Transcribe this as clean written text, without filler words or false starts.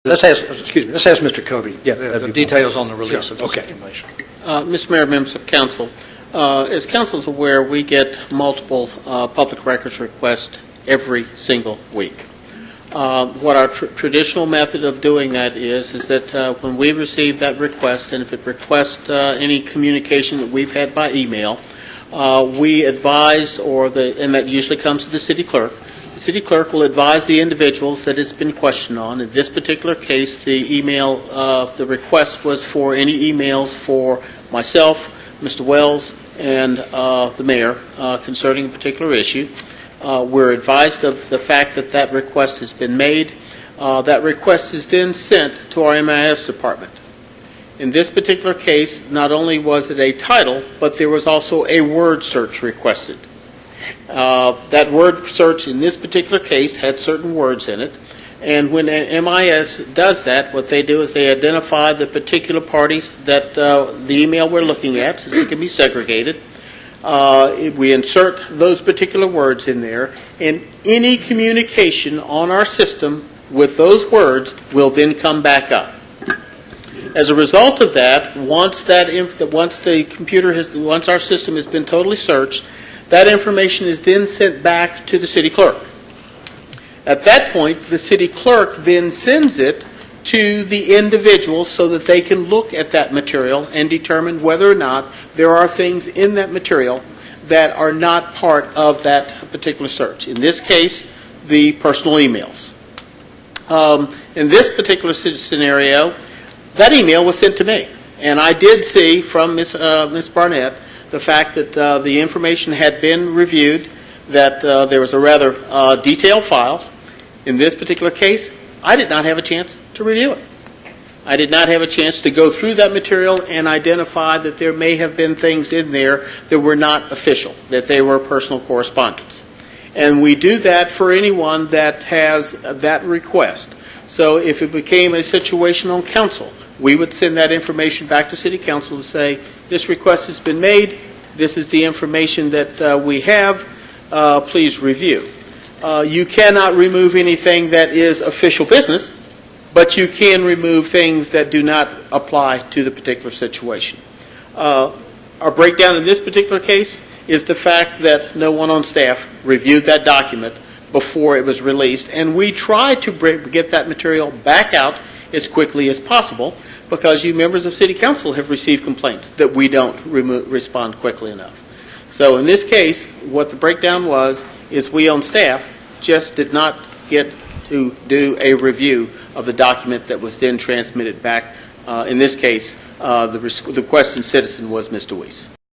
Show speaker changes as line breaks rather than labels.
Let's ask Mr. Coby.
Yeah, the details on the release of this
Okay.
information.
Mr. Mayor, members of council, as council is aware, we get multiple public records requests every single week. What our traditional method of doing that is that when we receive that request, and if it requests any communication that we've had by email, we advise, and that usually comes to the city clerk. The city clerk will advise the individuals that it's been questioned on. In this particular case, the request was for any emails for myself, Mr. Wells, and the mayor concerning a particular issue. We're advised of the fact that that request has been made. That request is then sent to our MIS department. In this particular case, not only was it a title, but there was also a word search requested. That word search in this particular case had certain words in it, and when MIS does that, what they do is they identify the particular parties that the email we're looking at, since it can be segregated. We insert those particular words in there, and any communication on our system with those words will then come back up. As a result of that, once our system has been totally searched, that information is then sent back to the city clerk. At that point, the city clerk then sends it to the individuals so that they can look at that material and determine whether or not there are things in that material that are not part of that particular search. In this case, the personal emails. In this particular scenario, that email was sent to me, and I did see from Ms. Barnett the fact that the information had been reviewed, that there was a rather detailed file. In this particular case, I did not have a chance to review it. I did not have a chance to go through that material and identify that there may have been things in there that were not official, that they were personal correspondence. And we do that for anyone that has that request. So if it became a situation on council, we would send that information back to City Council to say, this request has been made, this is the information that we have, please review. You cannot remove anything that is official business, but you can remove things that do not apply to the particular situation. Our breakdown in this particular case is the fact that no one on staff reviewed that document before it was released, and we tried to get that material back out as quickly as possible, because you members of City Council have received complaints that we don't respond quickly enough. So in this case, what the breakdown was is we on staff just did not get to do a review of the document that was then transmitted back. In this case, the requesting citizen was Mr. Weiss.